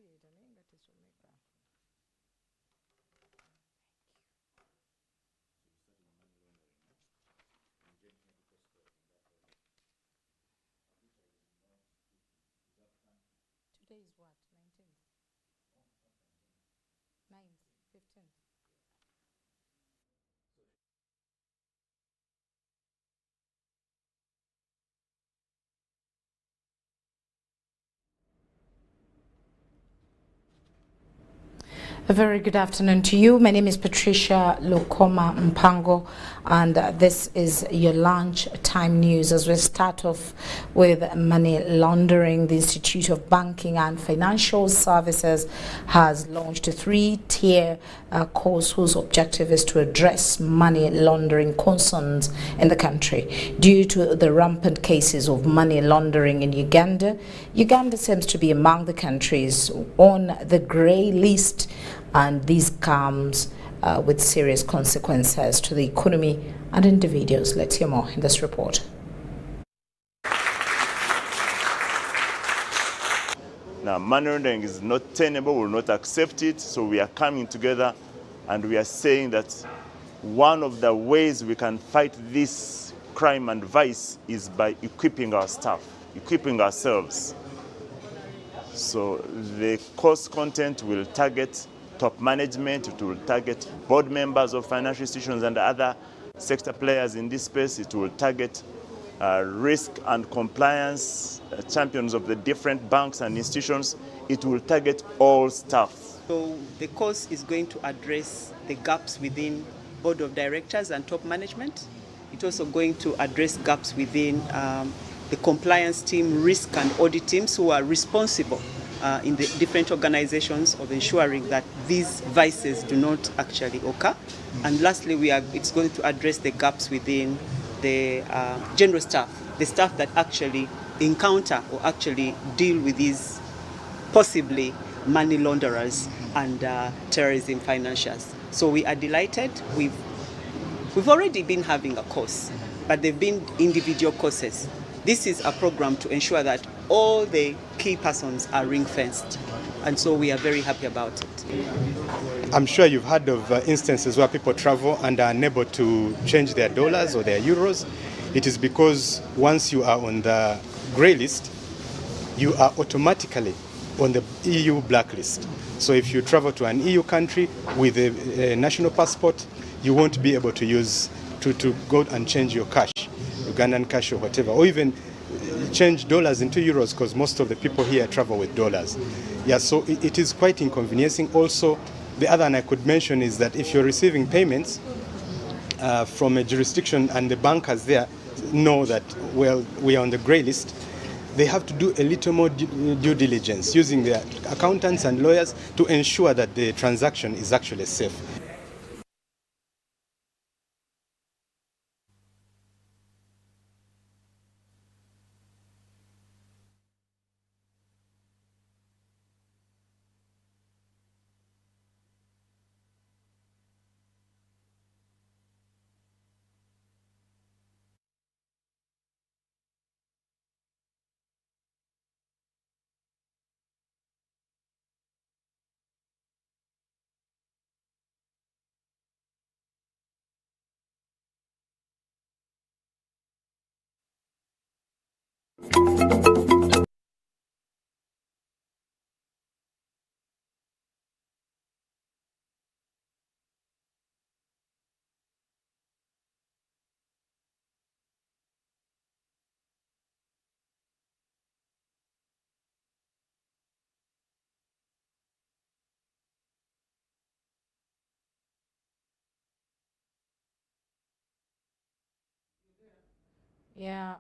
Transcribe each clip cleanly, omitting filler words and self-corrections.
Today is what, 19th? 9th, 15th. A very good afternoon to you. My name is Patricia Lokoma Mpango, and this is your lunchtime news. As we start off with money laundering, the Institute of Banking and Financial Services has launched a three-tier course whose objective is to address money laundering concerns in the country. Due to the rampant cases of money laundering in Uganda, Uganda seems to be among the countries on the grey list, and this comes with serious consequences to the economy and individuals. Let's hear more in this report. Now, money laundering is not tenable, we will not accept it, so we are coming together and we are saying that one of the ways we can fight this crime and vice is by equipping our staff, equipping ourselves. So the course content will target top management, it will target board members of financial institutions and other sector players in this space. It will target risk and compliance champions of the different banks and institutions. It will target all staff. So the course is going to address the gaps within board of directors and top management. It's also going to address gaps within the compliance team, risk and audit teams who are responsible in the different organizations of ensuring that these vices do not actually occur. And lastly, it's going to address the gaps within the general staff, the staff that actually encounter or actually deal with these possibly money launderers and terrorism financiers. So we are delighted. We've already been having a course, but they've been individual courses. This is a program to ensure that all the key persons are ring-fenced, and so we are very happy about it. I'm sure you've heard of instances where people travel and are unable to change their dollars or their euros. It is because once you are on the grey list, you are automatically on the EU blacklist. So if you travel to an EU country with a national passport, you won't be able to use to go and change your cash, Ugandan cash or whatever, or even change dollars into euros, because most of the people here travel with dollars. Yeah, so it is quite inconveniencing. Also, the other one I could mention is that if you're receiving payments from a jurisdiction and the bankers there know that, well, we are on the grey list, they have to do a little more due diligence using their accountants and lawyers to ensure that the transaction is actually safe. Yeah.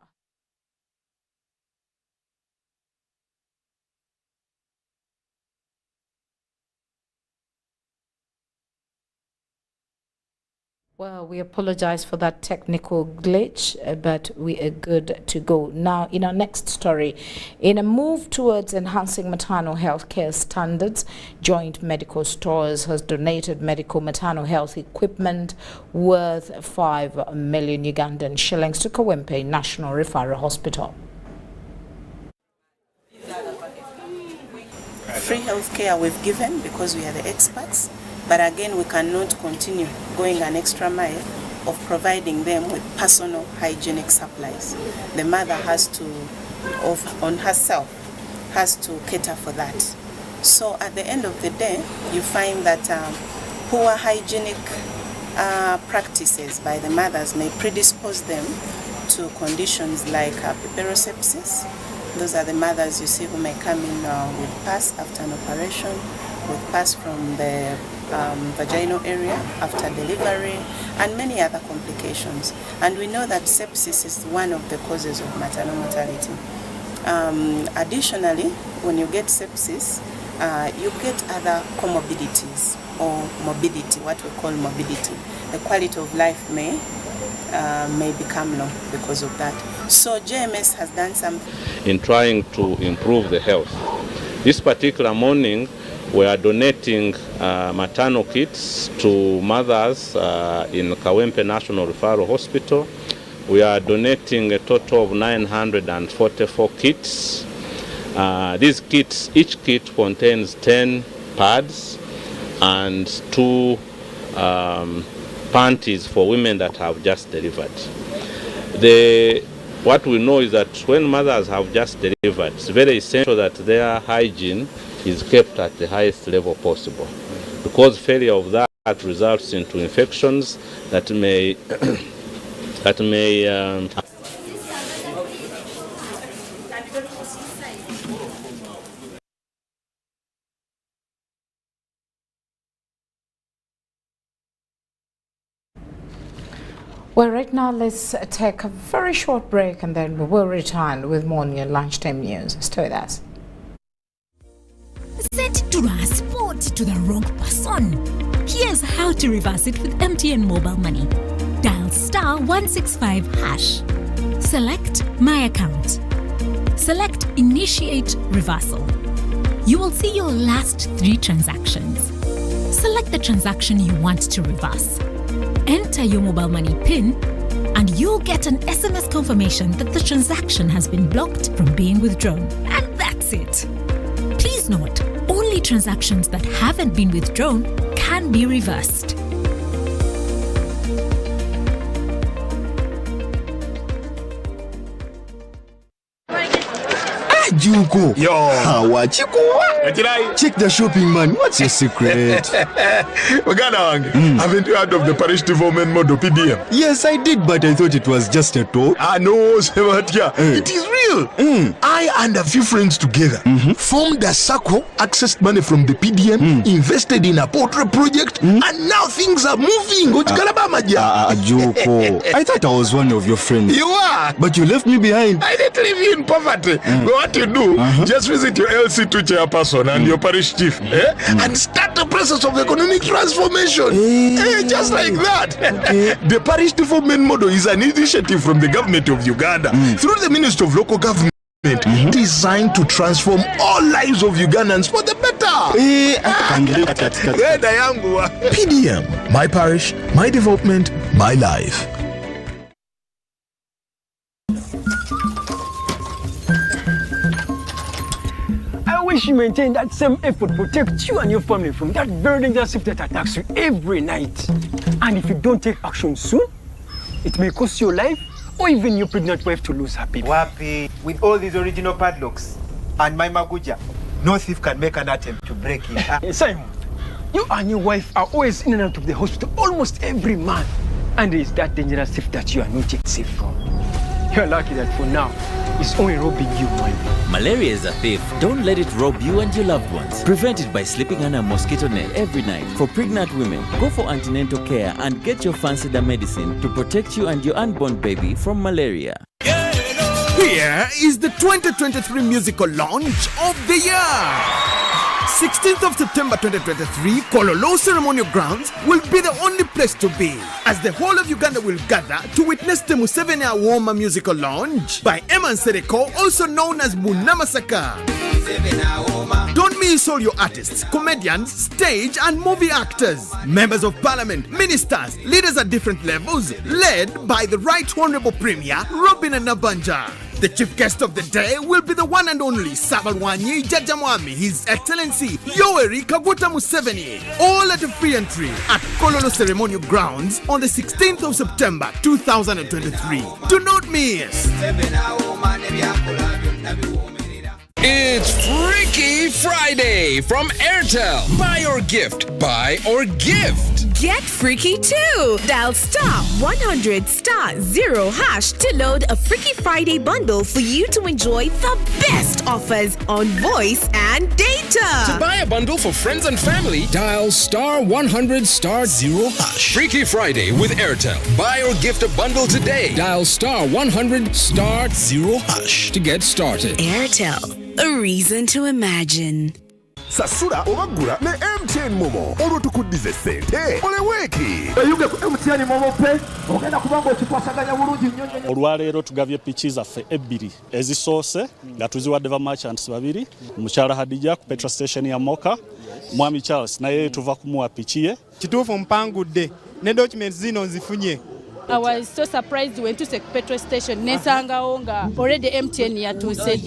Well, we apologize for that technical glitch, but we are good to go. Now, in our next story, in a move towards enhancing maternal health care standards, Joint Medical Stores has donated medical maternal health equipment worth 5 million Ugandan shillings to Kawempe National Referral Hospital. free health care we've given because we are the experts, but again, we cannot continue going an extra mile of providing them with personal hygienic supplies. The mother has to, on herself, has to cater for that. So at the end of the day, you find that poor hygienic practices by the mothers may predispose them to conditions like piperosepsis. Those are the mothers you see who may come in with pus after an operation, with pus from the vaginal area after delivery, and many other complications. And we know that sepsis is one of the causes of maternal mortality. Additionally, when you get sepsis, you get other comorbidities or morbidity, what we call morbidity. The quality of life may become low because of that. So JMS has done something in trying to improve the health. This particular morning, we are donating maternal kits to mothers in Kawempe National Referral Hospital. We are donating a total of 944 kits. These kits, each kit contains 10 pads and 2 panties for women that have just delivered. What we know is that when mothers have just delivered, it's very essential that their hygiene is kept at the highest level possible, because failure of that results into infections that may Well, right now, let's take a very short break and then we will return with more on your lunchtime news. Stay with us. Send transport to the wrong person. Here's how to reverse it with MTN Mobile Money. Dial *165#. Select My Account. Select Initiate Reversal. You will see your last 3 transactions. Select the transaction you want to reverse. Enter your mobile money PIN and you'll get an SMS confirmation that the transaction has been blocked from being withdrawn. And that's it. Please note, only transactions that haven't been withdrawn can be reversed. Juko. Yo. Check the shopping, man. What's your secret? Haven't you heard of the parish development model PDM? Yes, I did, but I thought it was just a talk. No, it is real. I and a few friends together formed a circle, accessed money from the PDM, invested in a poultry project, and now things are moving. Juko. I thought I was one of your friends. You are. But you left me behind. I didn't leave you in poverty. What you do, just visit your LC2 chairperson and your parish chief and start the process of economic transformation. Just like that. The parish development model is an initiative from the government of Uganda through the Ministry of Local Government designed to transform all lives of Ugandans for the better. PDM, my parish, my development, my life. I wish you maintain that same effort to protect you and your family from that very dangerous shift that attacks you every night. And if you don't take action soon, it may cost your life or even your pregnant wife to lose her baby. Wapi, with all these original padlocks and my maguja, no thief can make an attempt to break in. Simon, you and your wife are always in and out of the hospital almost every month. And it's that dangerous thief that you are not yet safe from. You're lucky that for now, it's only robbing you money. Malaria is a thief. Don't let it rob you and your loved ones. Prevent it by sleeping under a mosquito net every night. For pregnant women, go for antenatal care and get your Fancida medicine to protect you and your unborn baby from malaria. Here is the 2023 musical launch of the year. 16th of September 2023, Kololo Ceremonial Grounds will be the only place to be, as the whole of Uganda will gather to witness the Museveni Awoma musical launch by Eman Sereko, also known as Munamasaka. Don't miss all your artists, comedians, stage and movie actors, members of parliament, ministers, leaders at different levels, led by the Right Honorable Premier Robin Nabanja. The chief guest of the day will be the one and only Sabalwanyi Jajamwami, His Excellency Yoweri Kaguta Museveni, all at a free entry at Kololo Ceremonial Grounds on the 16th of September 2023. Do not miss. It's Freaky Friday from Airtel. Buy or gift. Buy or gift. Get freaky too. Dial *100*0# to load a Freaky Friday bundle for you to enjoy the best offers on voice and data. To buy a bundle for friends and family, dial *100*0#. Freaky Friday with Airtel. Buy or gift a bundle today. Dial *100*0# to get started. Airtel. A reason to imagine. Sasura obagura ne MTN Momo olutukuddize sente oleweki eyuge ku MTN Momo pe ogenda kubanga okikwasaganya bulungi nnyo. Olwaleero tugabye piki zaffe ebbiri ezisoose nga tuziwadde ba merchants babiri, mukyala Hadija ku petrol station ya Moka, mwami Charles naye tuva kumuwa piki ye. Kituufu mpangudde ne documents zino nzifunye. I was so surprised when to the petrol station nesangawo nga already MTN yatuuse.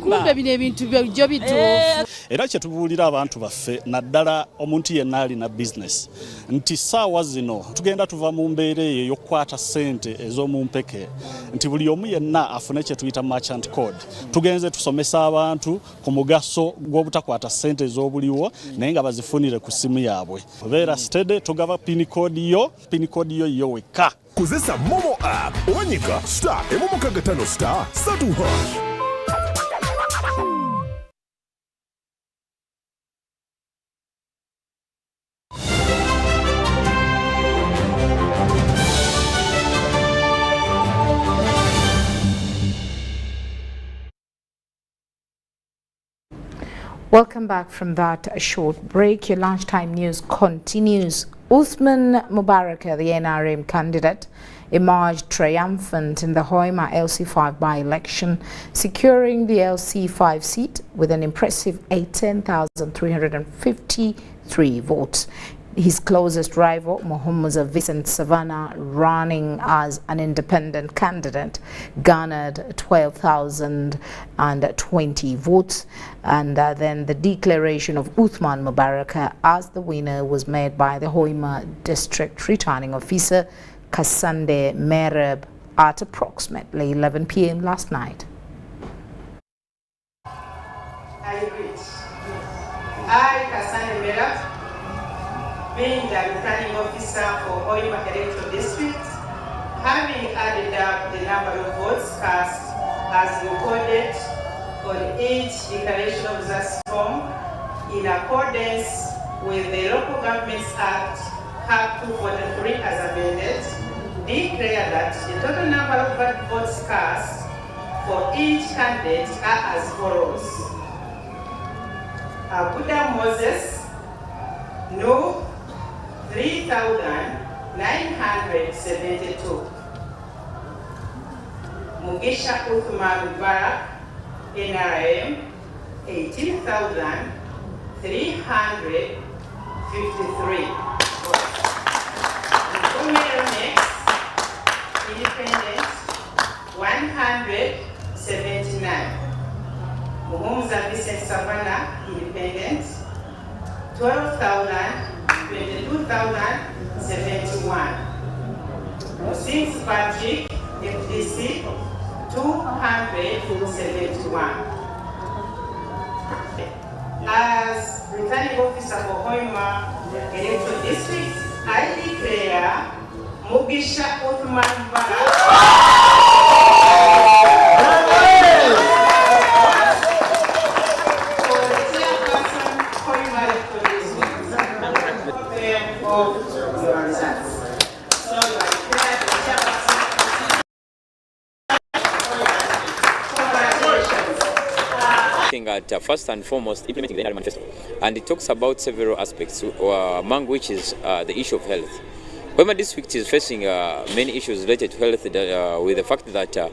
Kumbe bino ebintu byo bituufu. Era kye tubuulira abantu baffe naddala omuntu yenna alina business nti ssaawa zino tugenda tuva mu mbeera eyo ey'okukwata ssente ez'omumpeke nti buli omu yenna afune kye tuyita merchant code. Tugenze tusomesa abantu ku mugaso gw'obutakwata ssente ez'obuliwo naye nga bazifunire ku simu yaabwe. Beera steady, tugaba pin code yo yo weka. Kozesa Momo app owanyika *165*3#. Welcome back from that short break. Your lunchtime news continues. Uthman Mubarak, the NRM candidate, emerged triumphant in the Hoima LC5 by-election, securing the LC5 seat with an impressive 18,353 votes. His closest rival, Mohamed Vincent Savannah, running as an independent candidate, garnered 12,020 votes. And then the declaration of Uthman Mubarak as the winner was made by the Hoima District Returning Officer, Kasande Mereb, at approximately 11 p.m. last night. I read. I, Kasande Mereb, being the returning officer for Hoima Electoral District, having added up the number of votes cast as recorded on each declaration of results form in accordance with the Local Governments Act Act 243 as amended, declare that the total number of votes cast for each candidate are as follows. Abuda Moses, no, 3,972. Mugisha Uthman Mubarak, NRM, 18,353. Next, Independent, 179. Mohamed Vincent Savannah, Independent, 22,071. Musings Patrick, FDC, 271. As returning officer for Hoima Electoral District, I declare Mugisha Uthman Mubarak for the chairperson Hoima Electoral District of your results. So you are declared the chairperson. At first and foremost implementing the NRM manifesto, and it talks about several aspects, among which is the issue of health. Hoima district is facing many issues related to health with the fact that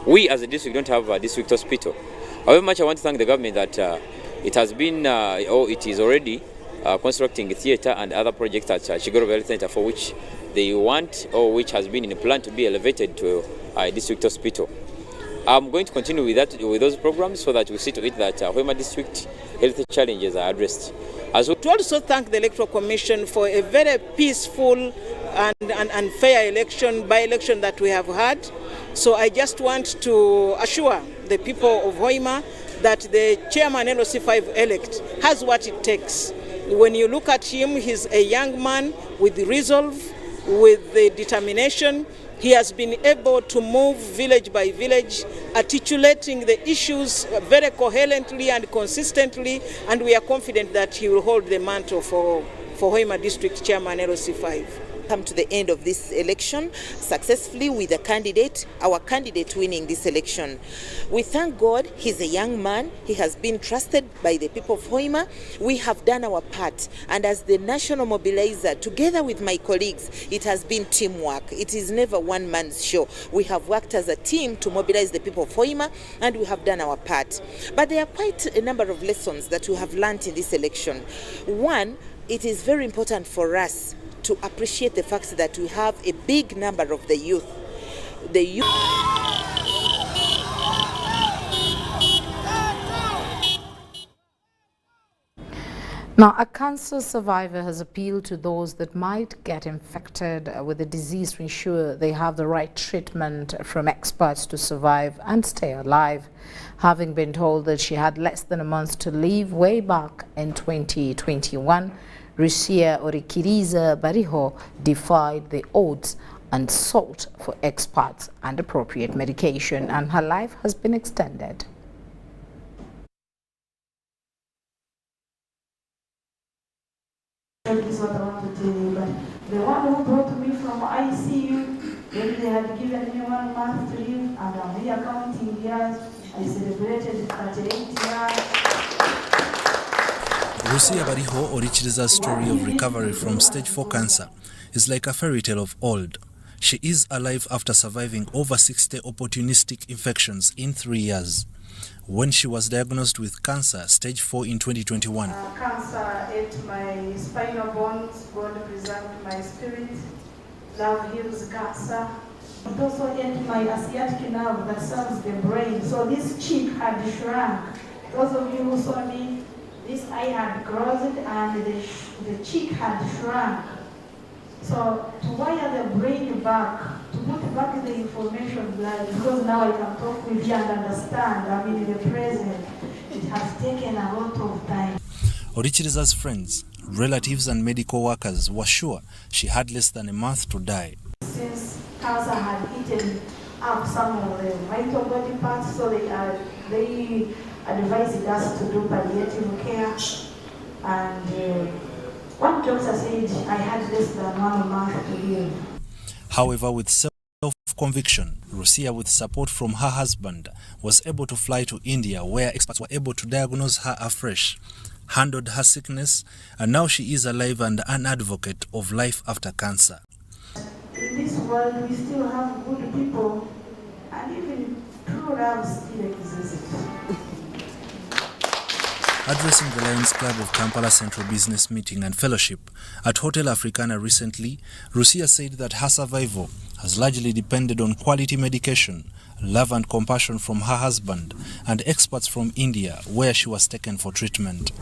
we as a district don't have a district hospital. However much I want to thank the government that it has been, or it is already constructing a theatre and other projects at Chigoro Health Center, for which they want, or which has been in a plan to be elevated to a district hospital. I'm going to continue with that, with those programs, so that we see to it that Hoima district health challenges are addressed. As well, to also thank the Electoral Commission for a very peaceful and fair election, by-election that we have had. So I just want to assure the people of Hoima that the chairman LC5 elect has what it takes. When you look at him, he's a young man with resolve, with the determination. He has been able to move village by village, articulating the issues very coherently and consistently, and we are confident that he will hold the mantle for Hoima District Chairman LC5. Come to the end of this election successfully with our candidate winning this election. We thank God. He's a young man. He has been trusted by the people of Hoima. We have done our part, and as the national mobilizer, together with my colleagues, it has been teamwork. It is never one man's show. We have worked as a team to mobilize the people of Hoima, and we have done our part. But there are quite a number of lessons that we have learned in this election. One, it is very important for us to appreciate the fact that we have a big number of the youth. Now, a cancer survivor has appealed to those that might get infected with the disease to ensure they have the right treatment from experts to survive and stay alive. Having been told that she had less than a month to live way back in 2021, Rusia Orikiriza Bariho defied the odds and sought for experts and appropriate medication, and her life has been extended. This is what I want to tell you, but the one who brought me from ICU, maybe they had given me 1 month to live, and I'm here counting years. I celebrated 38 years. Rusia Bariho Orichiriza's story of recovery from stage 4 cancer is like a fairy tale of old. She is alive after surviving over 60 opportunistic infections in 3 years. When she was diagnosed with cancer, stage 4 in 2021. Cancer ate my spinal bones, God preserved my spirit, love heals cancer. It also ate my sciatic nerve that serves the brain, so this cheek had shrunk. Those of you who saw me, this eye had closed and the cheek had shrunk. So to wire the brain back, to put back the information blood, because now I can talk with you and understand, I'm in the present, it has taken a lot of time. Orichiriza's friends, relatives and medical workers were sure she had less than a month to die. Since cancer had eaten up some of the vital body parts, so they advised us to do palliative care, and one doctor said I had less than 1 month to live. However, with self-conviction, Rusia, with support from her husband, was able to fly to India, where experts were able to diagnose her afresh, handled her sickness, and now she is alive and an advocate of life after cancer. In this world, we still have good people, and even true love still exists. Addressing the Lions Club of Kampala Central Business Meeting and Fellowship at Hotel Africana recently, Rusia said that her survival has largely depended on quality medication, love and compassion from her husband, and experts from India, where she was taken for treatment.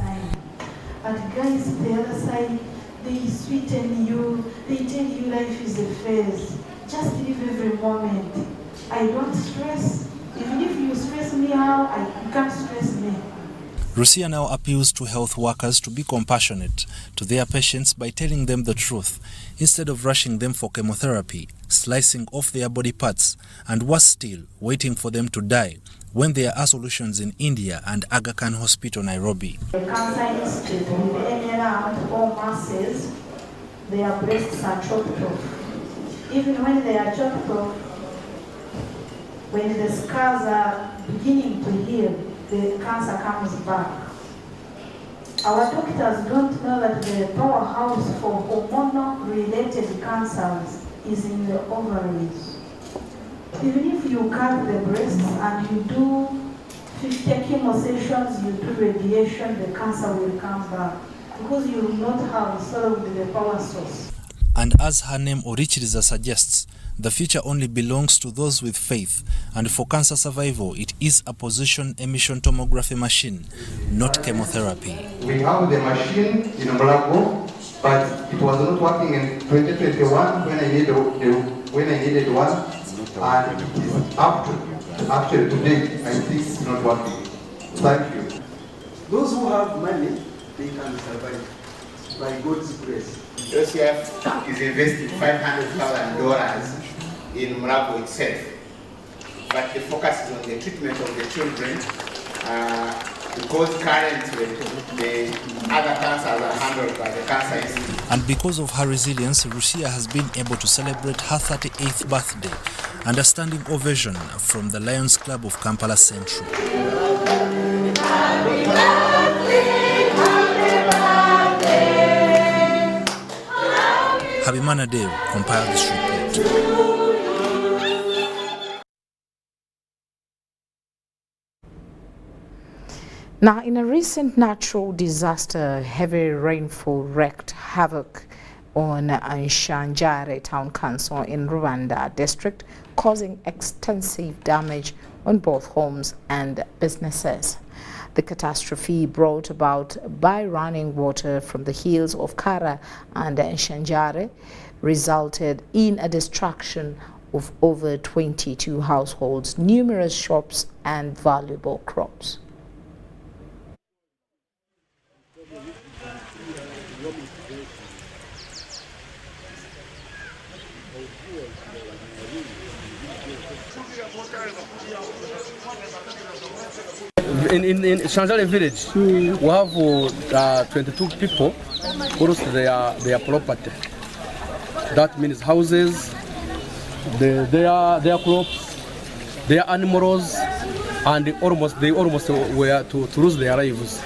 But guys, the other side, they sweeten you, they tell you life is a phase. Just live every moment. I don't stress. Even if you stress me out, you can't stress me. Rusia now appeals to health workers to be compassionate to their patients by telling them the truth, instead of rushing them for chemotherapy, slicing off their body parts, and worse still, waiting for them to die, when there are solutions in India and Aga Khan Hospital, Nairobi. The Cancer Institute with any around all masses, their breasts are chopped off. Even when they are chopped off, when the scars are beginning to heal, the cancer comes back. Our doctors don't know that the powerhouse for hormonal-related cancers is in the ovaries. Even if you cut the breasts and you do 50 chemo sessions, you do radiation, the cancer will come back. because you will not have solved the power source. And as her name Orichiriza suggests, the future only belongs to those with faith, and for cancer survival, it is a position emission tomography machine, not chemotherapy. We have the machine in Mulago, but it was not working in 2021 when I needed one, and it is up to actually today. I think it's not working. Thank you. Those who have money, they can survive by God's grace. LC5 is investing $500,000 in Mulago itself, but the focus is on the treatment of the children because currently the other cancers are handled by the Cancer Institute. And because of her resilience, Rusia has been able to celebrate her 38th birthday and a standing ovation from the Lions Club of Kampala Central. Habimana Deo compiled this report. Now, in a recent natural disaster, heavy rainfall wreaked havoc on Nshanjare Town Council in Rwanda district, causing extensive damage on both homes and businesses. The catastrophe brought about by running water from the hills of Kara and Nshanjare resulted in a destruction of over 22 households, numerous shops and valuable crops. In Shanjale village, we have 22 people who lost their property. That means houses, their crops, their animals, and they almost were to lose their lives.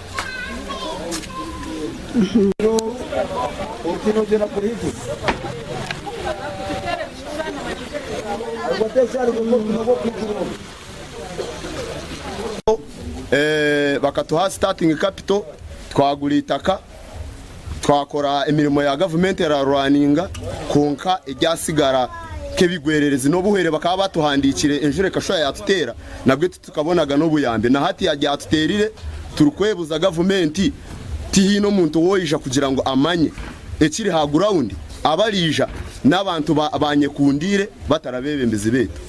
bakatuha starting capital twagura itaka twakora imirimo ya government yararwaninga konka ijyasigara kebigwererezi no buhere bakaba batuhandikire enjure kashoya yatutera nabwe tukabonaga no buyambe na hati yajyatuterire turukwebuza government tihino muntu woyija kugira ngo amanye ekiri ha ground abarija n'abantu banyekundire batarabebembeze betu.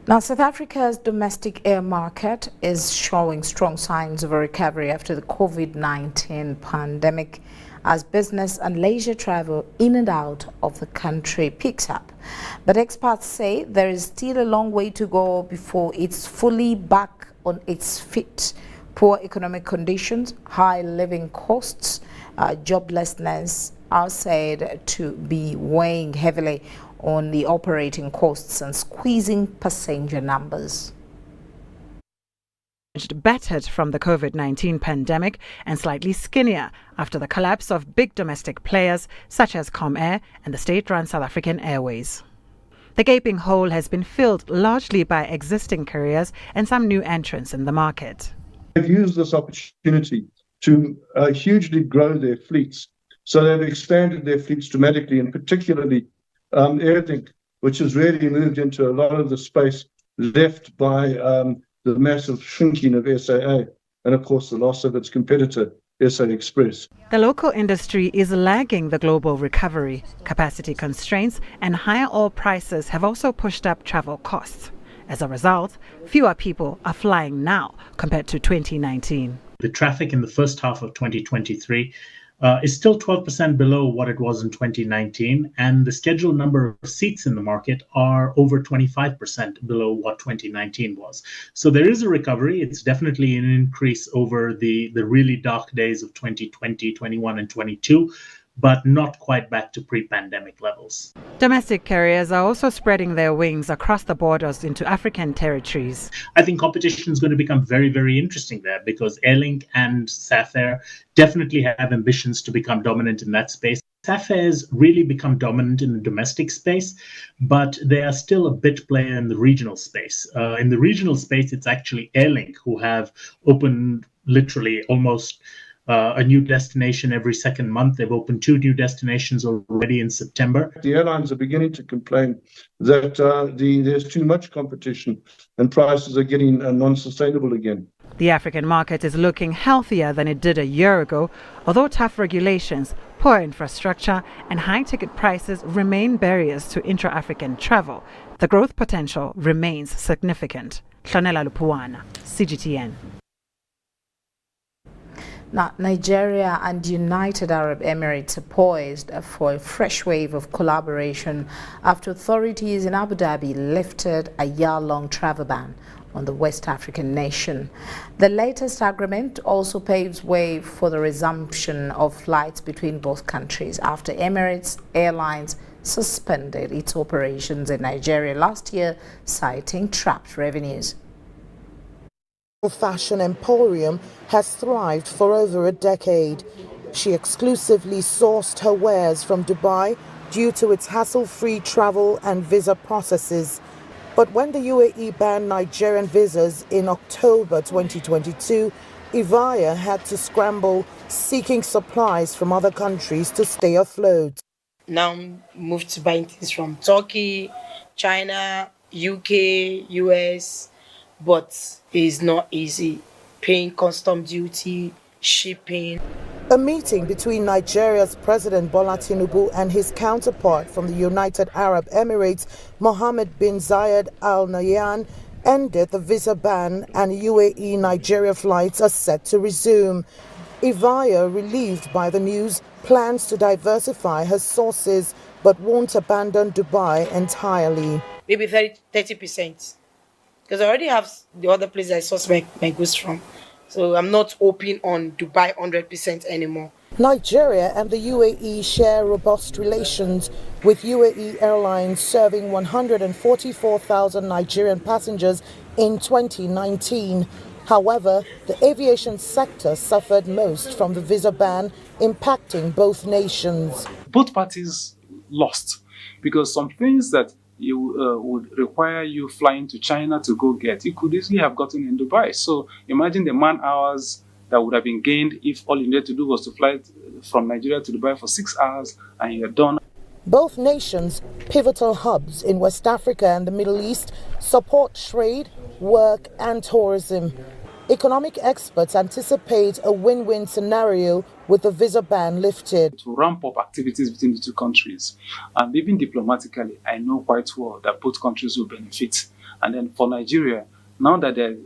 Now, South Africa's domestic air market is showing strong signs of a recovery after the COVID-19 pandemic as business and leisure travel in and out of the country picks up. But experts say there is still a long way to go before it's fully back on its feet. Poor economic conditions, high living costs, joblessness are said to be weighing heavily on the operating costs and squeezing passenger numbers. Battered from the COVID-19 pandemic and slightly skinnier after the collapse of big domestic players such as Comair and the state-run South African Airways. The gaping hole has been filled largely by existing carriers and some new entrants in the market. They've used this opportunity to hugely grow their fleets. So they've expanded their fleets dramatically, and particularly Airlink, which has really moved into a lot of the space left by the massive shrinking of SAA and, of course, the loss of its competitor, SA Express. The local industry is lagging the global recovery. Capacity constraints and higher oil prices have also pushed up travel costs. As a result, fewer people are flying now compared to 2019. The traffic in the first half of 2023 is still 12% below what it was in 2019, and the scheduled number of seats in the market are over 25% below what 2019 was. So there is a recovery. It's definitely an increase over the really dark days of 2020, 21, and 22. but not quite back to pre-pandemic levels. Domestic carriers are also spreading their wings across the borders into African territories. I think competition is going to become very, very interesting there because Airlink and Safair definitely have ambitions to become dominant in that space. Safair's really become dominant in the domestic space, but they are still a bit player in the regional space. In the regional space, it's actually Airlink who have opened literally almost a new destination every second month. They've opened 2 new destinations already in September. The airlines are beginning to complain that there's too much competition and prices are getting non-sustainable again. The African market is looking healthier than it did a year ago, although tough regulations, poor infrastructure and high ticket prices remain barriers to intra-African travel. The growth potential remains significant. Shonela Lupuana, CGTN. Now, Nigeria and United Arab Emirates are poised for a fresh wave of collaboration after authorities in Abu Dhabi lifted a year-long travel ban on the West African nation. The latest agreement also paves way for the resumption of flights between both countries after Emirates Airlines suspended its operations in Nigeria last year, citing trapped revenues. Fashion emporium has thrived for over a decade. She exclusively sourced her wares from Dubai due to its hassle-free travel and visa processes. But when the UAE banned Nigerian visas in October 2022, Ivaya had to scramble, seeking supplies from other countries to stay afloat. Now moved to buying things from Turkey, China, UK, US, but it's not easy. Paying custom duty, shipping. A meeting between Nigeria's President Bola Tinubu and his counterpart from the United Arab Emirates, Mohammed bin Zayed Al Nahyan, ended the visa ban and UAE-Nigeria flights are set to resume. Ivaya, relieved by the news, plans to diversify her sources but won't abandon Dubai entirely. Maybe 30%. Because I already have the other place I source my goods from. So I'm not open on Dubai 100% anymore. Nigeria and the UAE share robust relations, with UAE Airlines serving 144,000 Nigerian passengers in 2019. However, the aviation sector suffered most from the visa ban, impacting both nations. Both parties lost because some things that you would require you flying to China to go get, you could easily have gotten in Dubai. So imagine the man hours that would have been gained if all you needed to do was to fly from Nigeria to Dubai for 6 hours and you're done. Both nations, pivotal hubs in West Africa and the Middle East, support trade, work and tourism. Economic experts anticipate a win-win scenario with the visa ban lifted. To ramp up activities between the two countries, and even diplomatically, I know quite well that both countries will benefit. And then for Nigeria, now that the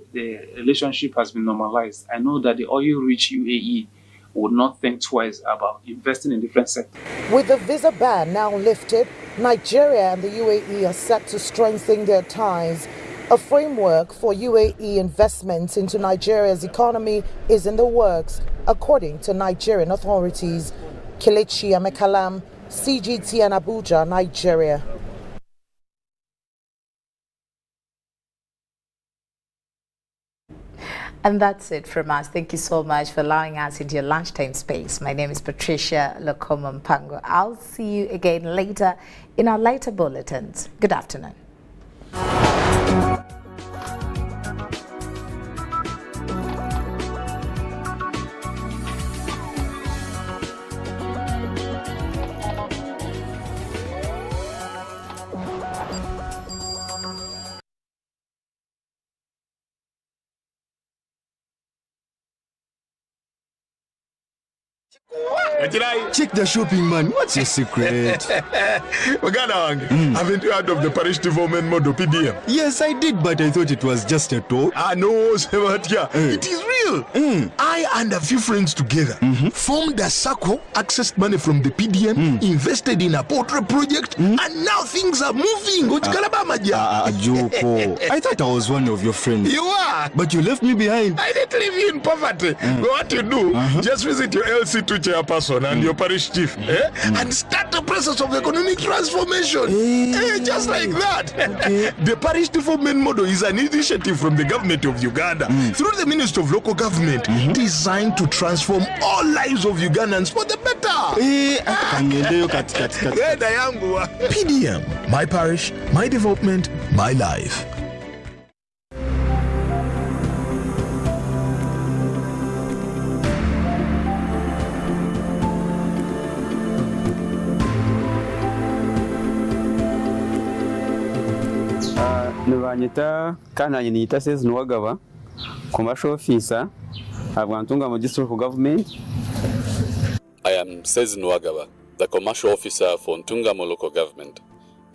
relationship has been normalized, I know that the oil-rich UAE would not think twice about investing in different sectors. With the visa ban now lifted, Nigeria and the UAE are set to strengthen their ties. A framework for UAE investments into Nigeria's economy is in the works, according to Nigerian authorities. Kelechi Amekalam, CGTN Abuja, Nigeria. And that's it from us. Thank you so much for allowing us into your lunchtime space. My name is Patricia Lokoma Mpango. I'll see you again later in our later bulletins. Good afternoon. Check the shopping, man. What's your secret? Haven't you heard of the parish development model PDM? Yes, I did, but I thought it was just a talk. No, Sebatia. It is real. real. I and a few friends together formed a circle, accessed money from the PDM, invested in a poultry project, and now things are moving. Joko, I thought I was one of your friends. You are. But you left me behind. I didn't leave you in poverty. What you do, just visit your LC2 chairperson and your parish chief and start the process of economic transformation. Just like that. The parish development model is an initiative from the government of Uganda through the Ministry of Local Government designed to transform all lives of Ugandans for the better. PDM, my parish, my development, my life. Nubanyita kananye niyita Sezi Nwagaba, commercial officer at Ntungamo District Government. I am Sezi Nwagaba, the commercial officer for Ntungamo Local Government.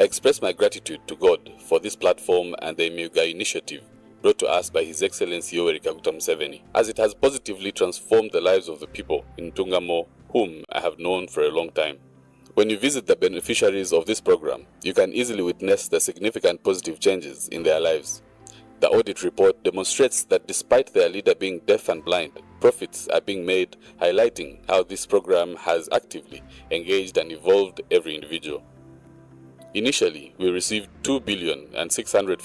I express my gratitude to God for this platform and the Emyuga initiative brought to us by His Excellency Yoweri Kaguta Museveni, as it has positively transformed the lives of the people in Ntungamo, whom I have known for a long time. When you visit the beneficiaries of this program, you can easily witness the significant positive changes in their lives. The audit report demonstrates that despite their leader being deaf and blind, profits are being made, highlighting how this program has actively engaged and evolved every individual. Initially, we received 2,650